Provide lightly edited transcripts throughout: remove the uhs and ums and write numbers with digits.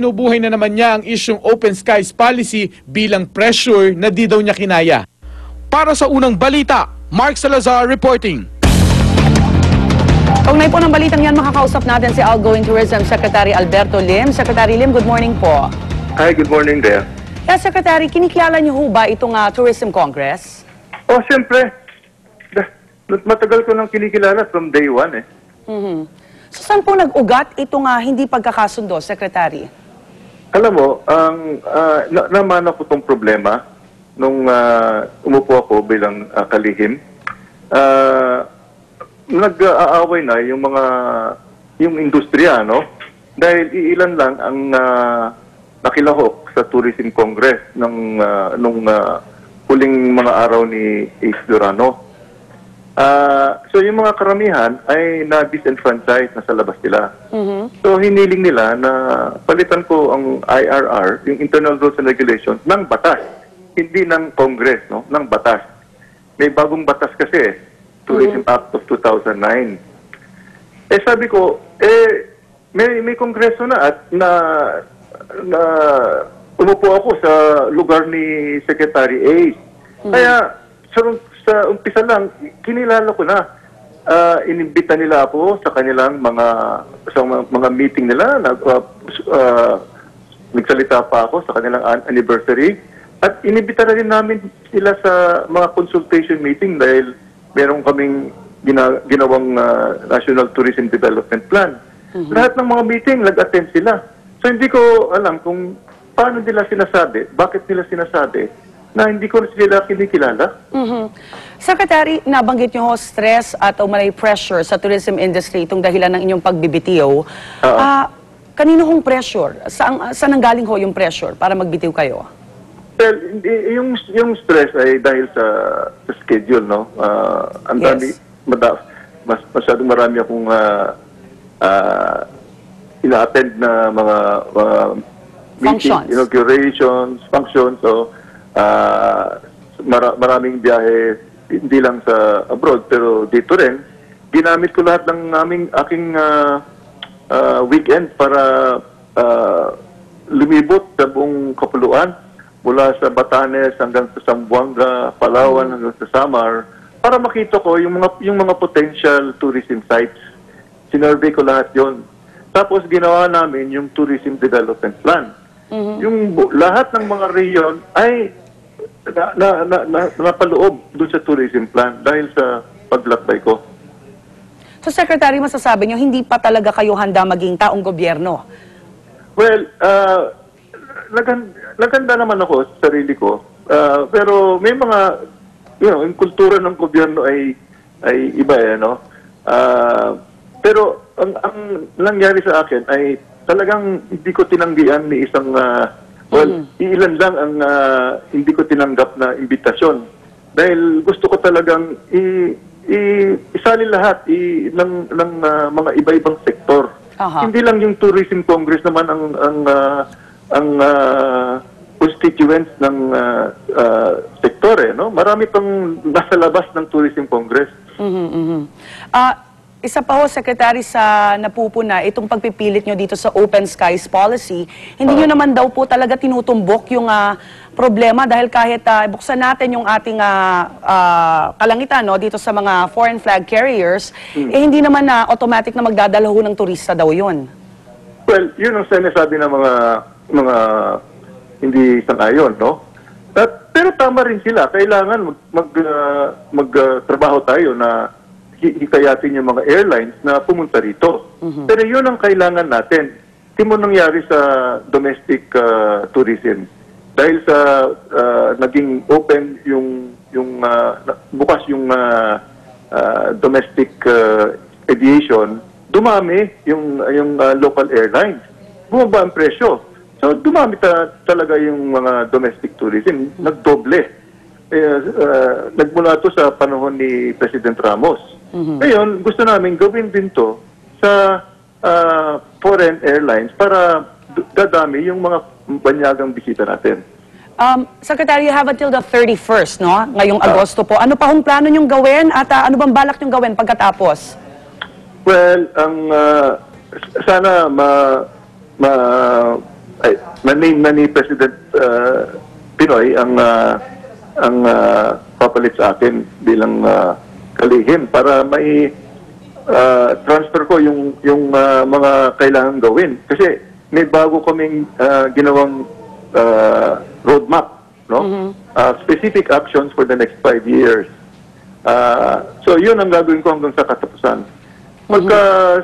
Nubuhay na naman niya ang isyung Open Skies Policy bilang pressure na di daw niya kinaya. Para sa unang balita, Mark Salazar reporting. Kaugnay po ng balitang yan, makakausap natin si Outgoing Tourism Secretary Alberto Lim. Secretary Lim, good morning po. Hi, good morning there. Secretary, kinikilala niyo ho ba itong Tourism Congress? Oh, siyempre. Matagal ko nang kinikilala from day one eh. So saan po nag-ugat itong hindi pagkakasundo, Secretary? Alam mo, naman ako itong problema nung umupo ako bilang kalihim. Nag-aaway na yung industriya, no? Dahil iilan lang ang nakilahok sa Tourism Congress nung huling mga araw ni Ace Durano. So yung mga karamihan ay na-disenfranchise na sa labas nila. So hiniling nila na palitan ko ang IRR, yung Internal Rules and Regulations, ng batas. Hindi ng Congress, no? Ng batas. May bagong batas kasi, Tourism Act of 2009. Sabi ko, may kongreso na at na umupo ako sa lugar ni Secretary Ace. Kaya sa umpisa lang, kinilala ko na. Inimbita nila ako sa kanilang mga meeting nila. Nagsalita pa ako sa kanilang anniversary. At inimbita na rin namin sila sa mga consultation meeting dahil meron kaming ginawang National Tourism Development Plan. Lahat ng mga meeting, nag-attend sila. So hindi ko alam kung paano nila sinasabi, bakit nila sinasabi, na hindi ko sila kinikilala. Secretary, nabanggit niyo ho stress at may pressure sa tourism industry itong dahilan ng inyong pagbibitiw. Kanino hong pressure? Saan nanggaling ho yung pressure para magbitiw kayo? Well, yung stress ay dahil sa schedule, no? Ang dami, masyadong marami akong ina-attend na mga meetings, inaugurations, functions, so maraming biyahe, hindi lang sa abroad, pero dito rin. Ginamit ko lahat ng aking weekend para lumibot sa buong kapuluan, mula sa Batanes hanggang sa Zamboanga, Palawan hanggang sa Samar, para makita ko yung mga potential tourism sites. Sinurvey ko lahat yon. Tapos ginawa namin yung Tourism Development Plan. Yung lahat ng mga rehiyon ay napaloob doon sa tourism plan dahil sa paglakbay ko. So, Secretary, masasabi niyo, hindi pa talaga kayo handa maging taong gobyerno? Well, naganda naman ako sa sarili ko. Pero may mga, yung kultura ng gobyerno ay iba eh, no? Pero ang nangyari sa akin ay talagang hindi ko tinanggihan ni isang ilan lang ang hindi ko tinanggap na imbitasyon. Dahil gusto ko talagang isali lahat ng mga iba-ibang sektor. Hindi lang yung Tourism Congress naman ang constituents ng sektor, eh, no? Marami pang nasa labas ng Tourism Congress. Isa pa ho, Secretary, sa napupuna, itong pagpipilit nyo dito sa Open Skies Policy, hindi nyo naman daw po talaga tinutumbok yung problema dahil kahit buksan natin yung ating kalangitan, no, dito sa mga foreign flag carriers, hindi naman na automatic na magdadala ho ng turista daw yun. Well, yun ang sinasabi ng mga hindi sangayon, no? Pero tama rin sila. Kailangan magtrabaho tayo na hikayatin yung mga airlines na pumunta rito. Pero yun ang kailangan natin. Hindi mo nangyari sa domestic tourism. Dahil sa naging open bukas yung domestic aviation, dumami yung local airlines. Bumaba ang presyo. So dumami talaga yung mga domestic tourism. Nagdoble. Nagmula to sa panahon ni President Ramos. Ngayon, gusto namin gawin din to sa foreign airlines para dadami yung mga banyagang bisita natin. Secretary, you have until the 31st, no? Ngayong Agosto po. Ano pa hong plano nyong gawin at ano bang balak nyong gawin pagkatapos? Well, sana na-name na ni President Pinoy ang papalit sa akin bilang kalihim para may transfer ko yung mga kailangan gawin. Kasi may bago kaming ginawang roadmap, no? Specific actions for the next 5 years. So yun ang gagawin ko hanggang sa katapusan. Pagka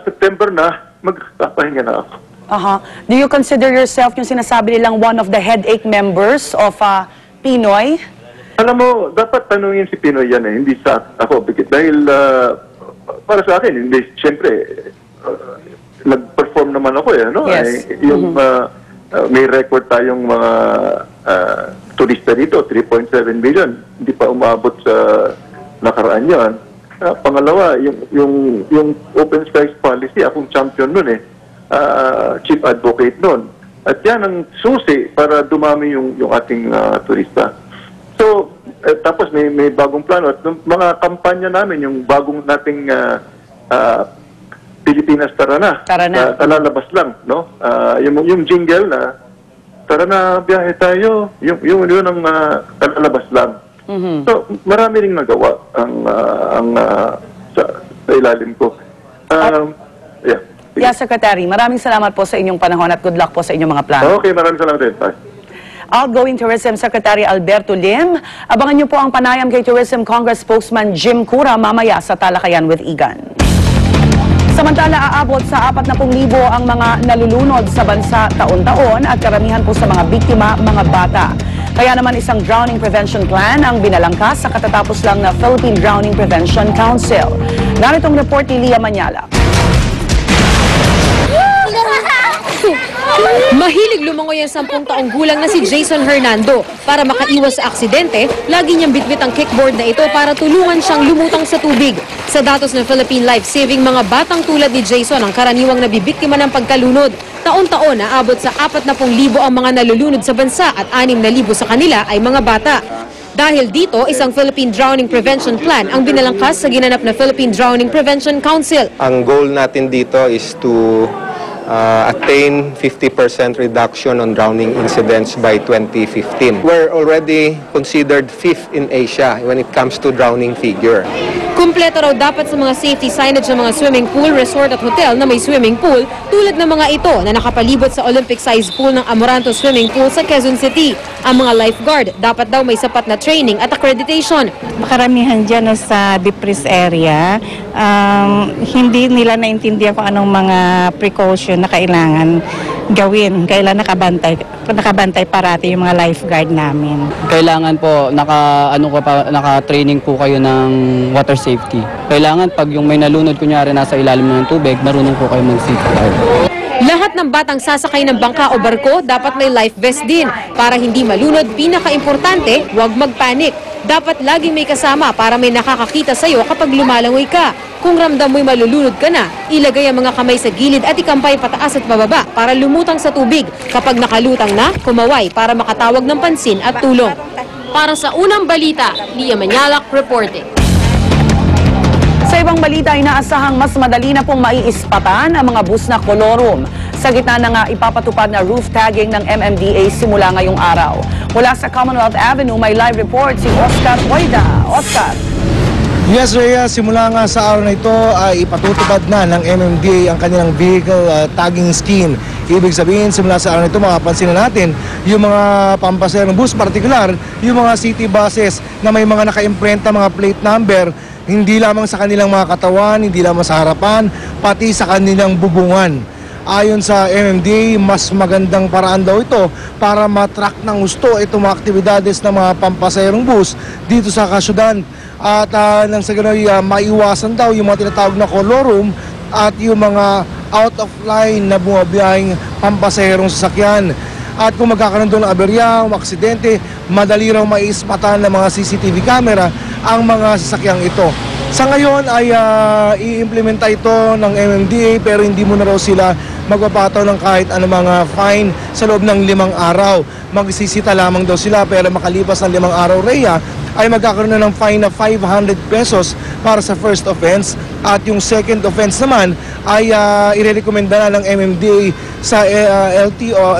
September na, magpapahinga na ako. Do you consider yourself yung sinasabi nilang one of the headache members of Pinoy? Alam mo, dapat tanungin si Pinoy yan hindi sa ako. Dahil para sa akin, hindi, siyempre, nag-perform naman ako no? Yes. Yung may record tayong mga turista dito, 3.7 million. Hindi pa umabot sa nakaraan yan. Pangalawa, yung Open Skies Policy, akong champion nun chief advocate nun. At yan ang susi para dumami yung ating turista. So, tapos may bagong plano. At mga kampanya namin, yung bagong nating Pilipinas Tara Na. Tara na. Lalabas lang, no? Yung jingle na, tara na, biyahe tayo. Yun ang lalabas lang. So, marami ring nagawa sa ilalim ko. Yeah. Yeah, Secretary. Maraming salamat po sa inyong panahon at good luck po sa inyong mga plano. Okay, maraming salamat din. Bye. Outgoing Tourism Secretary Alberto Lim. Abangan niyo po ang panayam kay Tourism Congress spokesman Jim Cura mamaya sa Talakayan with Igan. Samantala, aabot sa 40,000 ang mga nalulunod sa bansa taon-taon at karamihan po sa mga biktima, mga bata. Kaya naman isang drowning prevention plan ang binalangkas sa katatapos lang na Philippine Drowning Prevention Council. Ganitong report ni Lia Manyala. Mahilig lumangoy ang 10 taong gulang na si Jason Hernando. Para makaiwas sa aksidente, lagi niyang bitbit ang kickboard na ito para tulungan siyang lumutang sa tubig. Sa datos ng Philippine Life Saving, mga batang tulad ni Jason ang karaniwang nabibiktima ng pagkalunod. Taon-taon naabot sa 40,000 ang mga nalulunod sa bansa at 6,000 sa kanila ay mga bata. Dahil dito, isang Philippine Drowning Prevention Plan ang binalangkas sa ginanap na Philippine Drowning Prevention Council. Ang goal natin dito is to attain 50% reduction on drowning incidents by 2015. We're already considered 5th in Asia when it comes to drowning figure. Kumpleto raw dapat sa mga safety signage ng mga swimming pool, resort at hotel na may swimming pool tulad ng mga ito na nakapalibot sa Olympic-sized pool ng Amoranto Swimming Pool sa Quezon City. Ang mga lifeguard dapat daw may sapat na training at accreditation. Makaramihan dyan sa depressed area, hindi nila naintindihan kung anong mga precaution na kailangan gawin. Kailan nakabantay parati yung mga lifeguard namin. Kailangan po naka-training po kayo ng water safety. Kailangan pag yung may nalunod kunyari nasa ilalim ng tubig, marunong po kayo mag-CPR. Lahat ng batang sasakay ng bangka o barko dapat may life vest din. Para hindi malunod, pinaka-importante, huwag mag-panic. Dapat laging may kasama para may nakakakita sa'yo kapag lumalangoy ka. Kung ramdam mo'y malulunod ka na, ilagay ang mga kamay sa gilid at ikampay pataas at pababa para lumutang sa tubig. Kapag nakalutang na, kumaway para makatawag ng pansin at tulong. Para sa unang balita, Lia Manyalak reporting. Sa ibang balita, inaasahang mas madali na pong maiispatan ang mga bus na kolorum sa gitna ng ipapatupad na roof tagging ng MMDA simula ngayong araw. Mula sa Commonwealth Avenue, may live report si Oscar Oida. Oscar. Yes, Rhea, simula nga sa araw na ito ay ipatutupad na ng MMDA ang kanilang vehicle tagging scheme. Ibig sabihin, simula sa araw na ito, makapansin na natin yung mga pampaserong bus, partikular, yung mga city buses na may mga naka-imprenta, mga plate number, hindi lamang sa kanilang mga katawan, hindi lamang sa harapan, pati sa kanilang bubungan. Ayon sa MMDA, mas magandang paraan daw ito para matrack ng gusto itong mga aktibidades ng mga pampaserong bus dito sa kasyudan. At nang sa gano'y maiwasan daw yung mga tinatawag na kolorum at yung mga out of line na bumabiyahing pampaserong sasakyan. At kung magkakaroon doon ng aberya o aksidente, madali raw maiispatan ng mga CCTV camera ang mga sasakyang ito. Sa ngayon ay i-implementa ito ng MMDA pero hindi mo na raw sila magpapataw ng kahit anong mga fine sa loob ng 5 araw. Magsisita lamang daw sila pero makalipas ng 5 araw, Rhea, ay magkakaroon na ng fine na 500 pesos para sa first offense at yung second offense naman ay irerekomenda na ng MMDA sa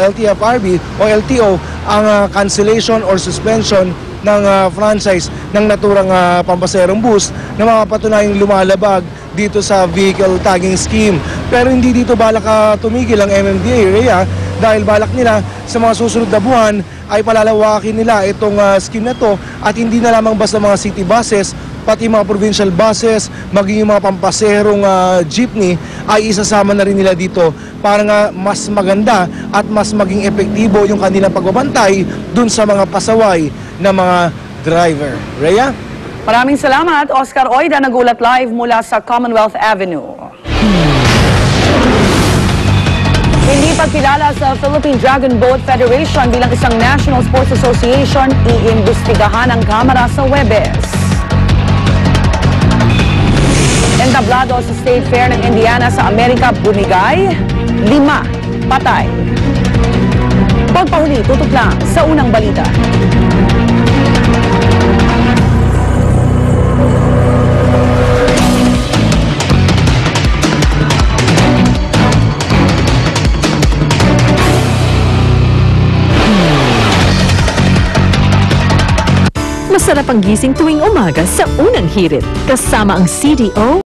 LTFRB o LTO ang cancellation or suspension ng franchise ng naturang pampaserong bus na mapapatunayang lumalabag dito sa vehicle tagging scheme. Pero hindi dito balak tumigil ang MMDA, Rhea, dahil balak nila sa mga susunod na buwan ay palalawakin nila itong scheme na to at hindi na lamang basta mga city buses, pati mga provincial buses, maging yung mga pampaserong jeepney ay isasama na rin nila dito para nga mas maganda at mas maging epektibo yung kanilang pagbabantay dun sa mga pasaway na mga driver. Rhea? Maraming salamat, Oscar Oida, nagulat live mula sa Commonwealth Avenue. Hindi pagkilala sa Philippine Dragon Boat Federation bilang isang National Sports Association, iimbestigahan ng Kamara sa Huwebes. Entablado sa State Fair ng Indiana sa Amerika, bunigay, 5 patay. Pagpahuli, tutok lang sa unang balita. Masarap ang gising tuwing umaga sa unang hirit. Kasama ang CDO